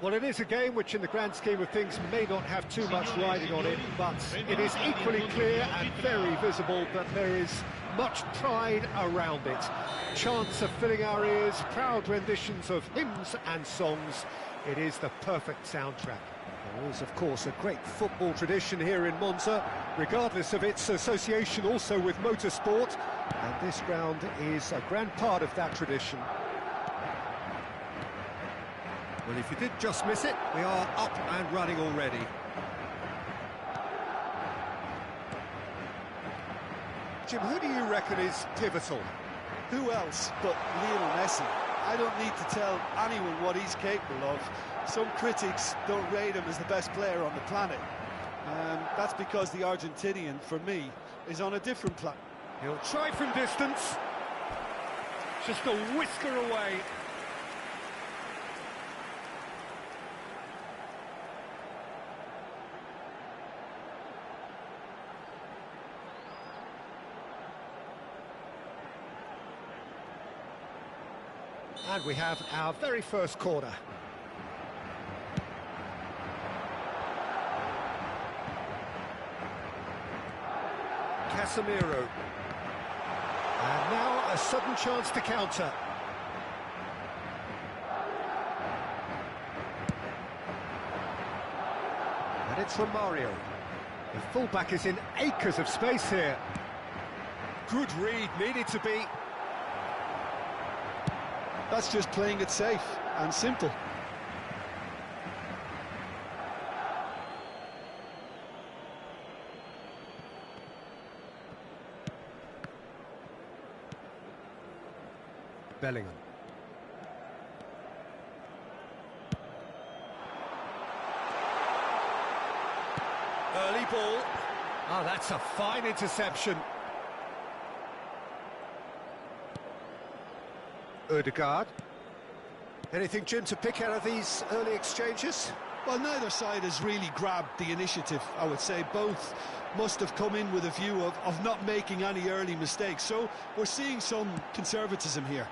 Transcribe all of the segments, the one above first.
Well, it is a game which, in the grand scheme of things, may not have too much riding on it, but it is equally clear and very visible that there is much pride around it. Chants are filling our ears, proud renditions of hymns and songs. It is the perfect soundtrack. There is, of course, a great football tradition here in Monza, regardless of its association also with motorsport, and this ground is a grand part of that tradition. Well, if you did just miss it, we are up and running already. Jim, who do you reckon is pivotal? Who else but Lionel Messi? I don't need to tell anyone what he's capable of. Some critics don't rate him as the best player on the planet. That's because the Argentinian, for me, is on a different planet. He'll try from distance. Just a whisker away. And we have our very first corner. Casemiro. And now a sudden chance to counter. And it's from Mario. The fullback is in acres of space here. Good read, needed to be. That's just playing it safe and simple. Bellingham. Early ball. Oh, that's a fine interception. Odegaard. Anything, Jim, to pick out of these early exchanges? Well, neither side has really grabbed the initiative, I would say. Both must have come in with a view of not making any early mistakes. So we're seeing some conservatism here.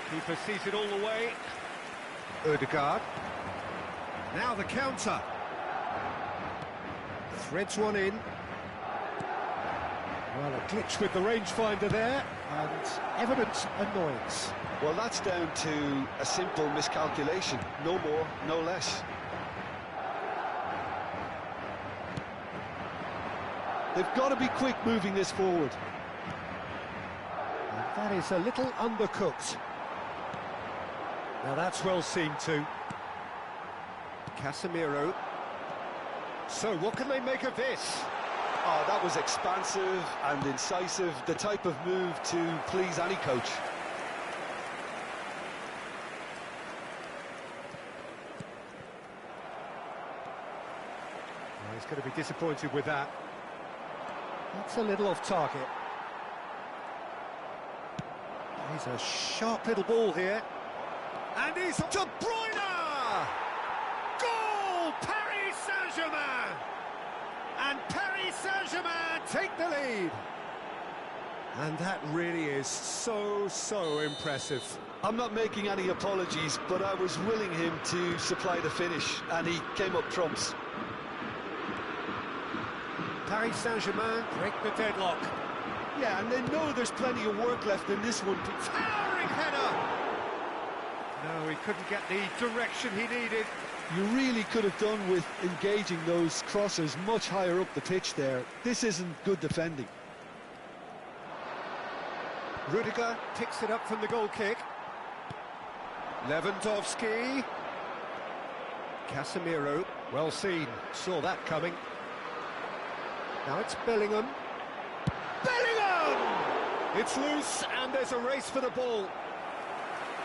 Keeper sees it all the way. Odegaard. Now the counter. Threads one in. Well, a glitch with the rangefinder there, and evident annoyance. Well, that's down to a simple miscalculation. No more, no less. They've got to be quick moving this forward. And that is a little undercooked. Now that's well seen too. Casemiro. So what can they make of this? Oh, that was expansive and incisive, the type of move to please any coach. Well, he's going to be disappointed with that. That's a little off target. He's a sharp little ball here. And he's De Bruyne! Goal! Paris Saint-Germain! And Paris Saint-Germain take the lead. And that really is so impressive. I'm not making any apologies, but I was willing him to supply the finish, and he came up trumps. Paris Saint-Germain break the deadlock. Yeah, and they know there's plenty of work left in this one. Towering header! No, he couldn't get the direction he needed. You really could have done with engaging those crossers much higher up the pitch there. This isn't good defending. Rudiger picks it up from the goal kick. Lewandowski. Casemiro, well seen, saw that coming. Now it's Bellingham. Bellingham! It's loose and there's a race for the ball.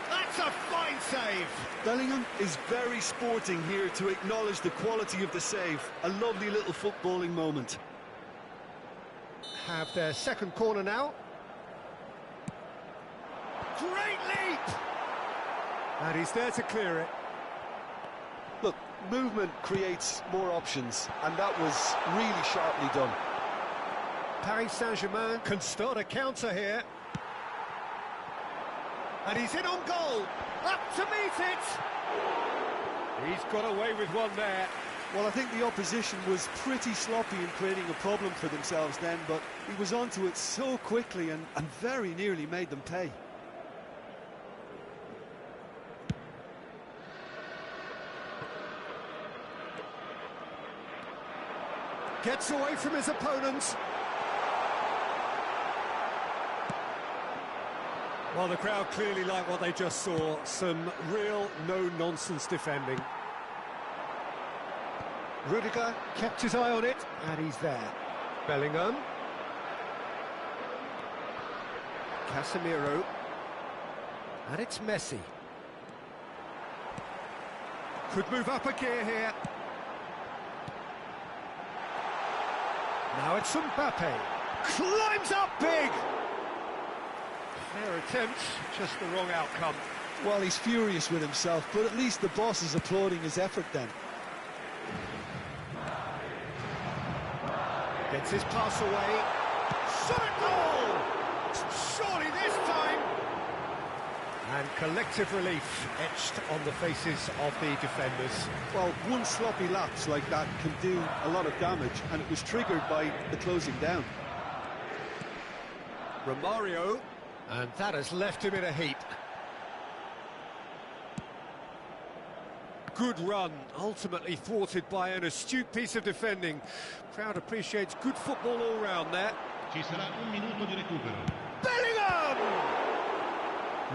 That's a fine save! Bellingham is very sporting here to acknowledge the quality of the save. A lovely little footballing moment. Have their second corner now. Great leap! And he's there to clear it. Look, movement creates more options, and that was really sharply done. Paris Saint-Germain can start a counter here. And he's in on goal. Up to meet it. He's got away with one there. Well, I think the opposition was pretty sloppy in creating a problem for themselves then, but he was onto it so quickly and very nearly made them pay. Gets away from his opponents. Well, the crowd clearly like what they just saw. Some real no-nonsense defending. Rudiger kept his eye on it, and he's there. Bellingham. Casemiro. And it's Messi. Could move up a gear here. Now it's Mbappe. Climbs up big! Fair attempt, just the wrong outcome. Well, he's furious with himself, but at least the boss is applauding his effort then. Gets his pass away. Shot goal! Surely this time! And collective relief etched on the faces of the defenders. Well, one sloppy lapse like that can do a lot of damage, and it was triggered by the closing down. Romario, and that has left him in a heap. Good run, ultimately thwarted by an astute piece of defending. Crowd appreciates good football all round there. Ci sarà un minuto di recupero. Bellingham!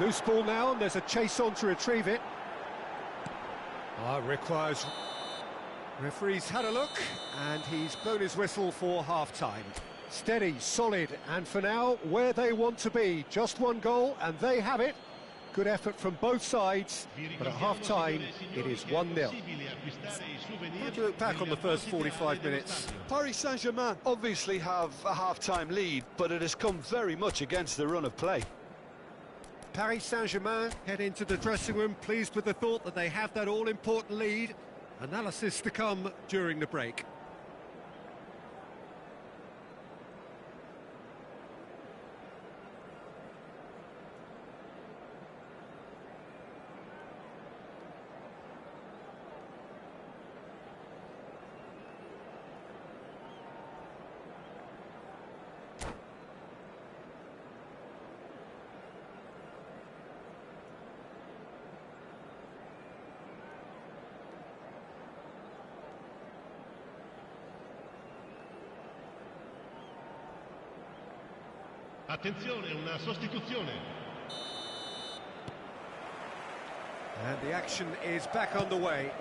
Loose ball now, and there's a chase on to retrieve it. Requires... Referee's had a look, and he's blown his whistle for half-time. Steady, solid, and for now, where they want to be. Just one goal, and they have it. Good effort from both sides, but at half-time, it is 1-0. How do you look back on the first 45 minutes? Paris Saint-Germain obviously have a half-time lead, but it has come very much against the run of play. Paris Saint-Germain head into the dressing room pleased with the thought that they have that all-important lead. Analysis to come during the break. Attenzione, una sostituzione. And the action is back underway.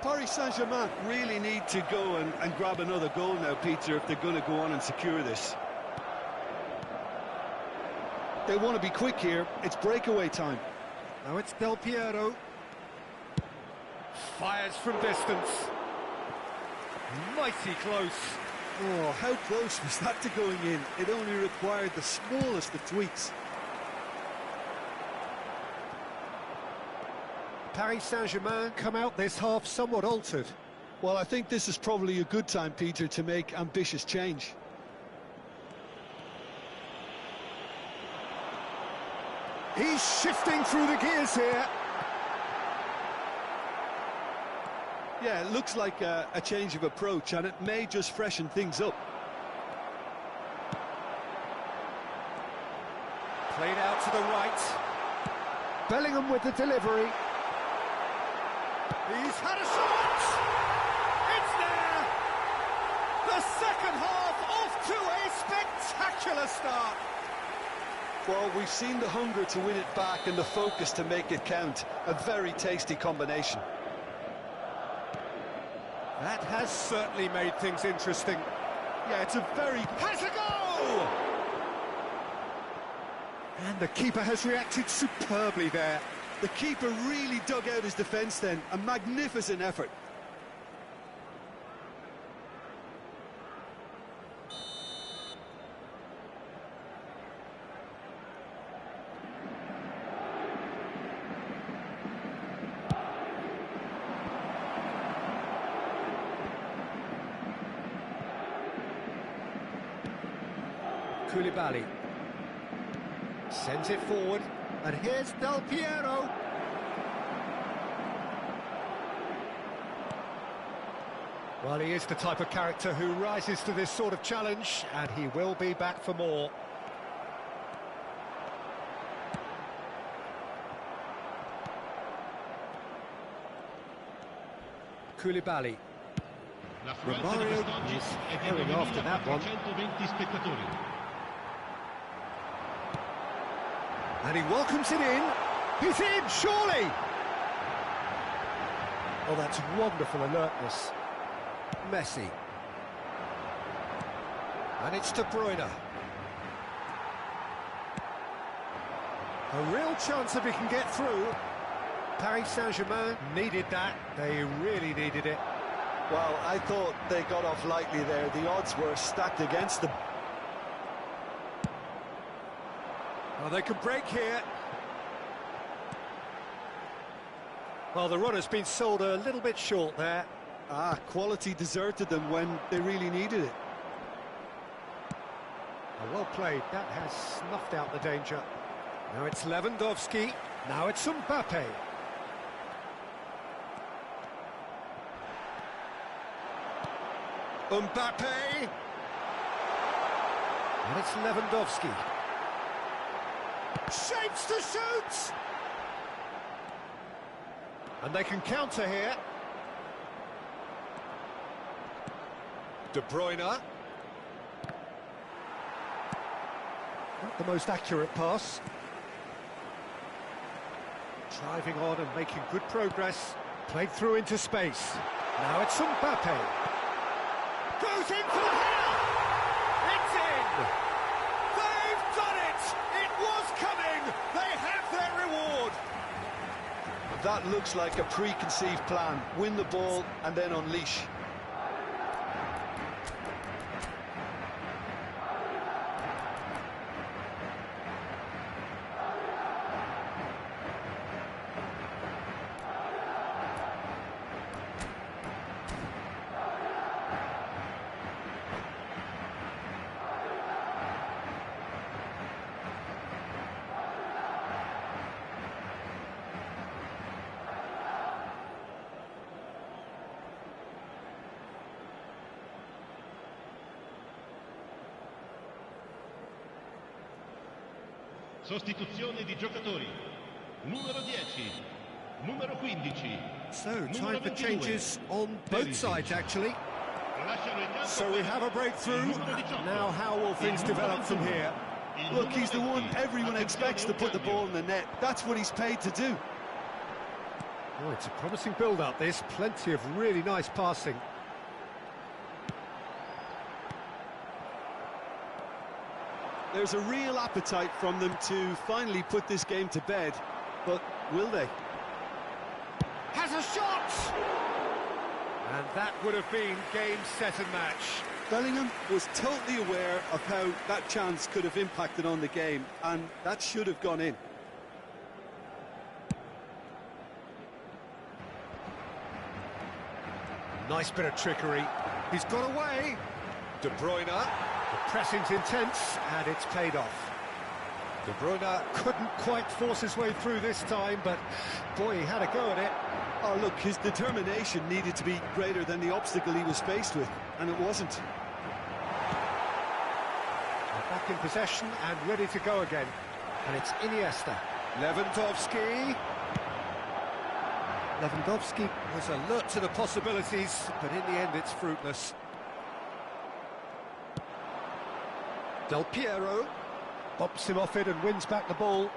Paris Saint-Germain really need to go and grab another goal now, Peter, if they're going to go on and secure this. They want to be quick here. It's breakaway time. Now it's Del Piero. Fires from distance. Mighty close. Oh, how close was that to going in? It only required the smallest of tweaks. Paris Saint-Germain come out this half somewhat altered. Well, I think this is probably a good time, Peter, to make ambitious change. He's shifting through the gears here. Yeah, it looks like a change of approach, and it may just freshen things up. Played out to the right. Bellingham with the delivery. He's had a shot! It's there! The second half off to a spectacular start. Well, we've seen the hunger to win it back and the focus to make it count. A very tasty combination. That has certainly made things interesting. Yeah, it's a very... Has a goal! And the keeper has reacted superbly there. The keeper really dug out his defence then. A magnificent effort. Koulibaly. Sends it forward, and here's Del Piero. Well, he is the type of character who rises to this sort of challenge, and he will be back for more. Koulibaly. Romario is herring after that one. And he welcomes it in. He's in, surely! Oh, that's wonderful alertness. Messi. And it's De Bruyne. A real chance if he can get through. Paris Saint-Germain needed that. They really needed it. Well, I thought they got off lightly there. The odds were stacked against them. Well, they could break here. Well, the run has been sold a little bit short there. Quality deserted them when they really needed it. Well played. That has snuffed out the danger. Now it's Lewandowski. Now it's Mbappe. Mbappe. And it's Lewandowski. Shapes to shoot! And they can counter here. De Bruyne. Not the most accurate pass. Driving on and making good progress. Played through into space. Now it's Mbappe. Goes in for the header! It's in! They've done it! It was coming! They have their reward! That looks like a preconceived plan. Win the ball and then unleash. Sostituzione di giocatori. Numero 10, numero 15. So, time for changes on both sides, actually. So we have a breakthrough. Now, how will things develop from here? Look, he's the one everyone expects to put the ball in the net. That's what he's paid to do. Oh, it's a promising build-up, this. Plenty of really nice passing. There's a real appetite from them to finally put this game to bed, but will they? Has a shot! And that would have been game, set and match. Bellingham was totally aware of how that chance could have impacted on the game, and that should have gone in. Nice bit of trickery. He's got away. De Bruyne. The pressing's intense, and it's paid off. De Bruyne couldn't quite force his way through this time, but boy, he had a go at it. Oh, look, his determination needed to be greater than the obstacle he was faced with, and it wasn't. They're back in possession and ready to go again. And it's Iniesta. Lewandowski. Lewandowski was alert to the possibilities, but in the end it's fruitless. Del Piero bops him off it and wins back the ball.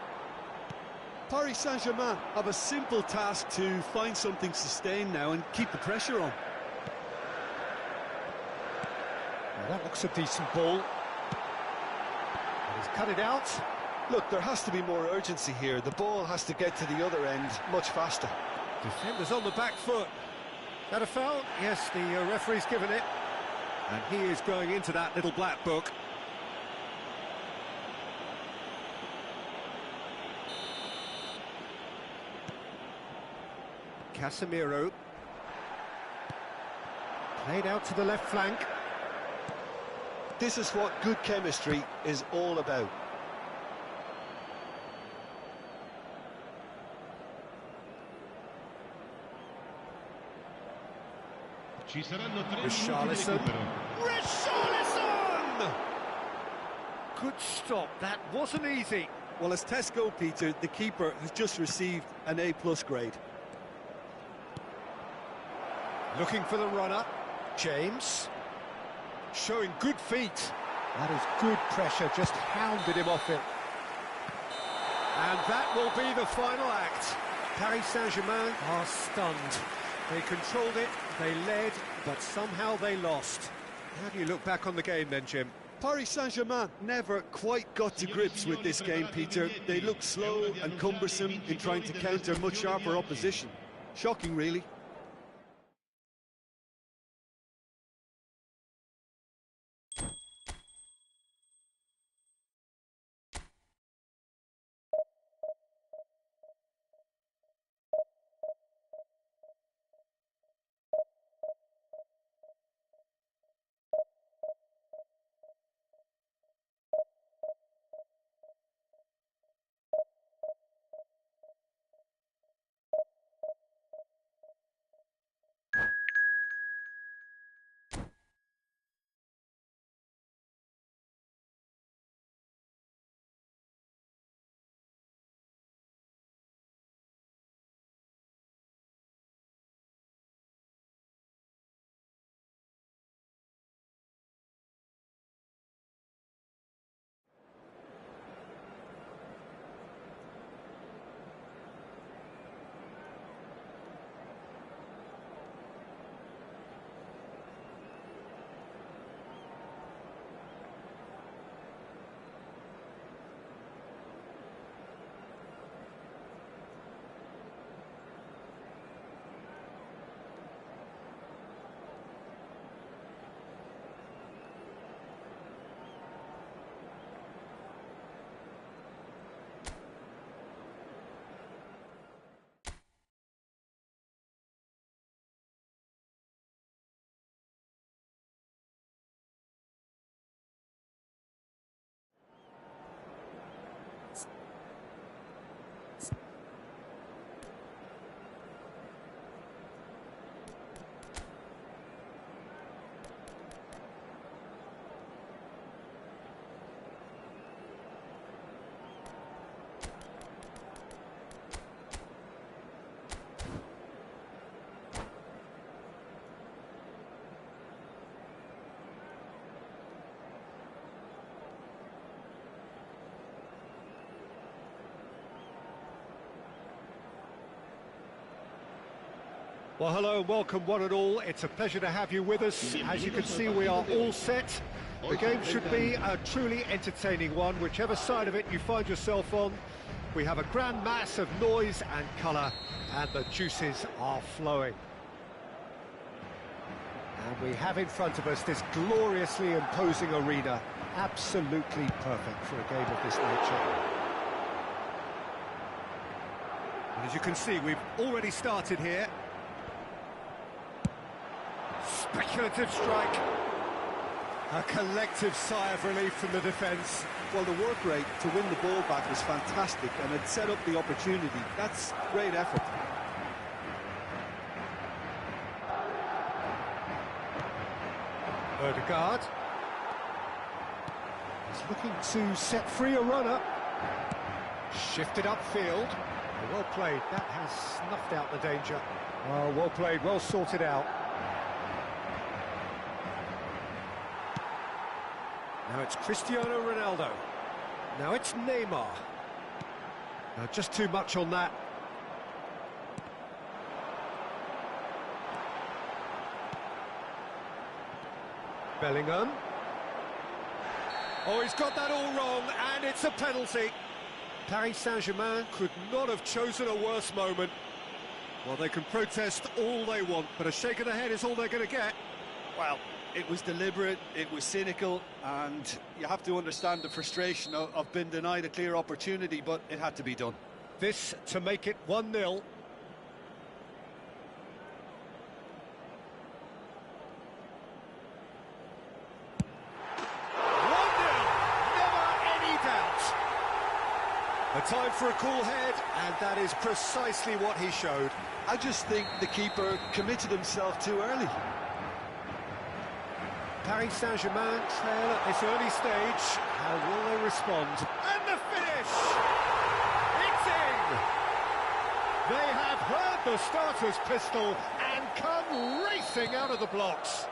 Paris Saint-Germain have a simple task to find something sustained now and keep the pressure on. Now that looks a decent ball. And he's cut it out. Look, there has to be more urgency here. The ball has to get to the other end much faster. Defenders on the back foot. That a foul? Yes, the referee's given it. And he is going into that little black book. Casemiro. Played out to the left flank. This is what good chemistry is all about. Ci saranno 3 minuti di Richarlison. recupero. Richarlison! Good stop, that wasn't easy. Well, as Tesco, Peter, the keeper has just received an A+ grade. Looking for the runner, James. Showing good feet. That is good pressure, just hounded him off it. And that will be the final act. Paris Saint-Germain are stunned. They controlled it, they led, but somehow they lost. How do you look back on the game then, Jim? Paris Saint-Germain never quite got to grips with this game, Peter. They looked slow and cumbersome in trying to counter much sharper opposition. Shocking, really. Well, hello and welcome one and all. It's a pleasure to have you with us. As you can see, we are all set. The game should be a truly entertaining one, whichever side of it you find yourself on. We have a grand mass of noise and colour, and the juices are flowing. And we have in front of us this gloriously imposing arena. Absolutely perfect for a game of this nature. And as you can see, we've already started here. Speculative strike. A collective sigh of relief from the defence. Well, the work rate to win the ball back was fantastic, and it set up the opportunity. That's great effort. Odegaard. He's looking to set free a runner. Shifted upfield. Well played. That has snuffed out the danger. Oh, well played, well sorted out. Now it's Cristiano Ronaldo. Now it's Neymar. Just too much on that. Bellingham. Oh, he's got that all wrong, and it's a penalty. Paris Saint-Germain could not have chosen a worse moment. Well, they can protest all they want, but a shake of the head is all they're going to get. Well, it was deliberate, it was cynical, and you have to understand the frustration of being denied a clear opportunity, but it had to be done. This to make it 1-0. 1-0, never any doubt. A time for a cool head, and that is precisely what he showed. I just think the keeper committed himself too early. Paris Saint-Germain trail at this early stage. How will they respond? And the finish! It's in! They have heard the starter's pistol and come racing out of the blocks.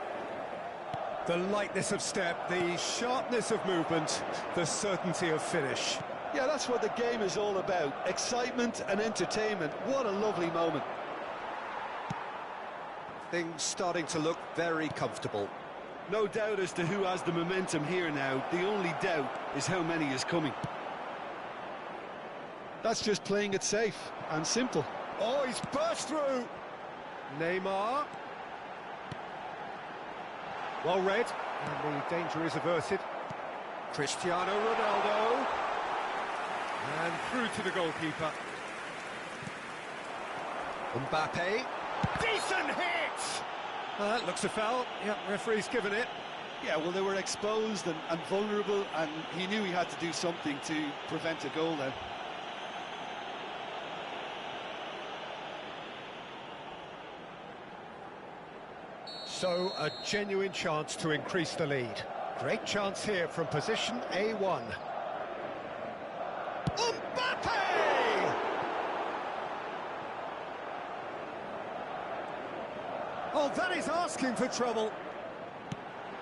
The lightness of step, the sharpness of movement, the certainty of finish. Yeah, that's what the game is all about. Excitement and entertainment. What a lovely moment. Things starting to look very comfortable. No doubt as to who has the momentum here now. The only doubt is how many is coming. That's just playing it safe and simple. Oh, he's burst through. Neymar. Well read, and the danger is averted. Cristiano Ronaldo. And through to the goalkeeper. Mbappe. Decent hit! That looks a foul. Yep, referee's given it. Yeah, well, they were exposed and vulnerable, and he knew he had to do something to prevent a goal then. So, a genuine chance to increase the lead. Great chance here from position A1. Mbappe! Oh, that is asking for trouble.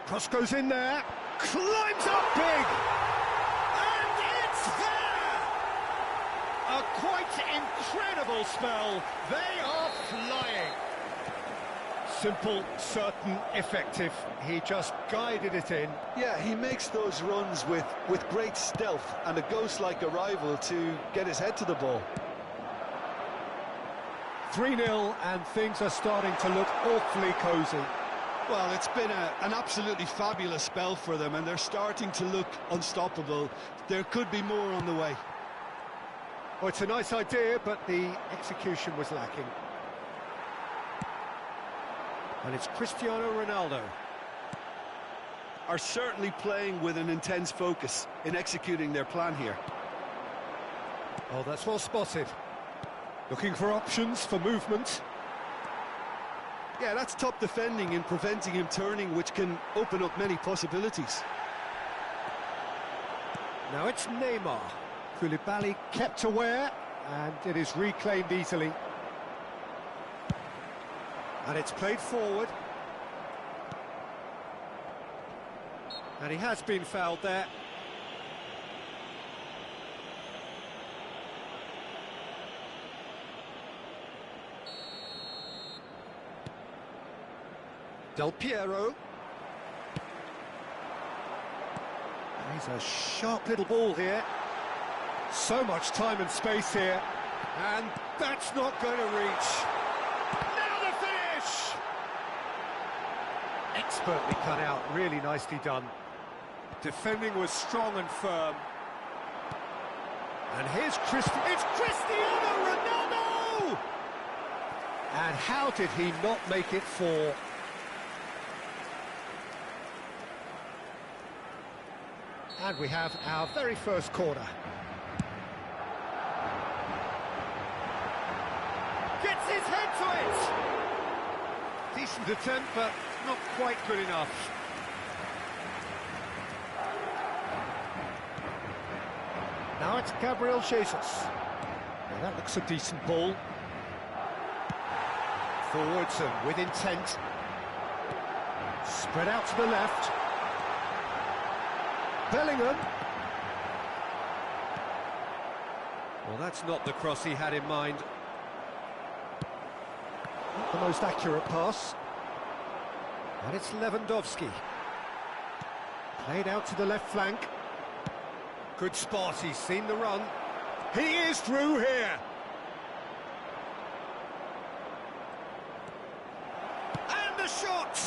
Cross goes in there, climbs up big, and it's there! A quite incredible spell. They are flying. Simple, certain, effective. He just guided it in. Yeah, he makes those runs with great stealth and a ghost-like arrival to get his head to the ball. 3-0, and things are starting to look awfully cosy. Well, it's been an absolutely fabulous spell for them, and they're starting to look unstoppable. There could be more on the way. Well, it's a nice idea, but the execution was lacking. And it's Cristiano Ronaldo. Are certainly playing with an intense focus in executing their plan here. Oh, that's well spotted. Looking for options for movement. Yeah, that's top defending and preventing him turning, which can open up many possibilities. Now it's Neymar. Koulibaly kept aware, and it is reclaimed easily. And it's played forward. And he has been fouled there. Del Piero. He's a sharp little ball here. So much time and space here. And that's not going to reach. Now the finish! Expertly cut out, really nicely done. Defending was strong and firm. And here's it's Cristiano Ronaldo! And how did he not make it 4? And we have our very first corner. Gets his head to it! Decent attempt, but not quite good enough. Now it's Gabriel Jesus. Now that looks a decent ball. Forwards and with intent. Spread out to the left. Bellingham. Well, that's not the cross he had in mind. Not the most accurate pass. And it's Lewandowski. Played out to the left flank. Good spot, he's seen the run. He is through here. And the shot!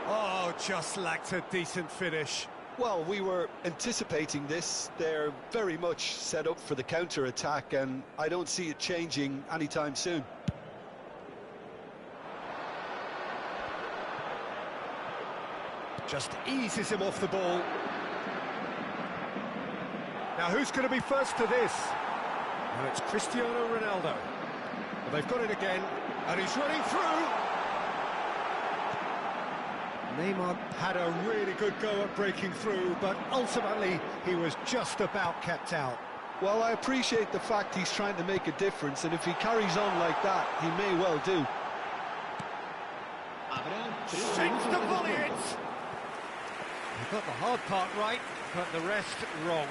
Oh, just lacked a decent finish. Well, we were anticipating this. They're very much set up for the counter-attack, and I don't see it changing anytime soon. Just eases him off the ball. Now, who's going to be first to this? Now, it's Cristiano Ronaldo. Well, they've got it again, and he's running through. Neymar had a really good go at breaking through, but ultimately he was just about kept out. Well, I appreciate the fact he's trying to make a difference, and if he carries on like that, he may well do. Shapes to volley it! He got the hard part right, but the rest wrong.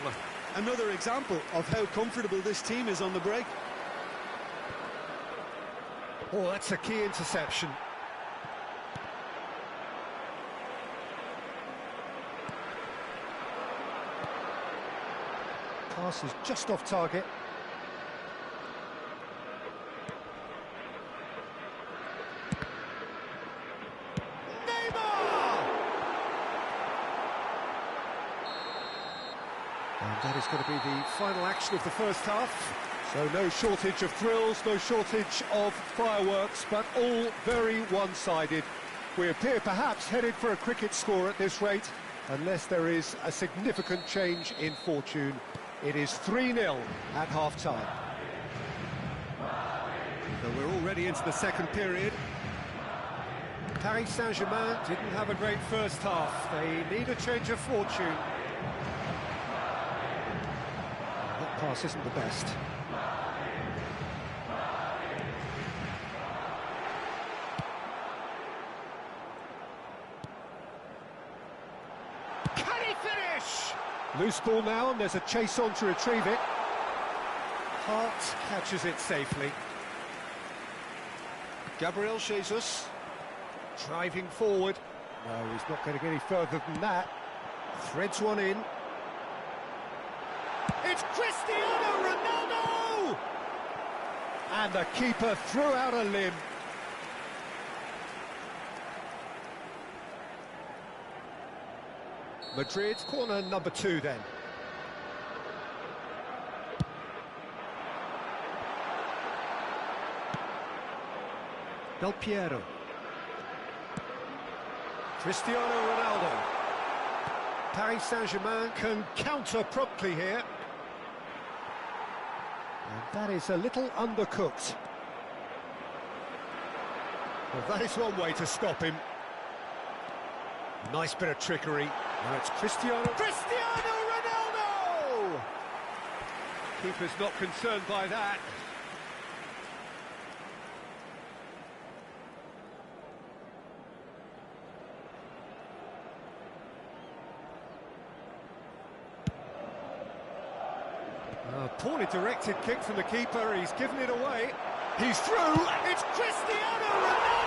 Another example of how comfortable this team is on the break. Oh, that's a key interception. Pass is just off target. And that is going to be the final action of the first half. So no shortage of thrills, no shortage of fireworks, but all very one-sided. We appear perhaps headed for a cricket score at this rate, unless there is a significant change in fortune. It is 3-0 at half-time. So we're already into the second period. Paris Saint-Germain didn't have a great first half. They need a change of fortune. That pass isn't the best. Can he finish? Loose ball now, and there's a chase on to retrieve it. Hart catches it safely. Gabriel Jesus driving forward. No, he's not going to get any further than that. Threads one in. It's Cristiano Ronaldo! And the keeper threw out a limb. Madrid, corner number 2 then. Del Piero. Cristiano Ronaldo. Paris Saint-Germain can counter promptly here. And that is a little undercooked. Well, that is one way to stop him. Nice bit of trickery. Now it's Cristiano Ronaldo! Keeper's not concerned by that. A poorly directed kick from the keeper, he's given it away. He's through, it's Cristiano Ronaldo!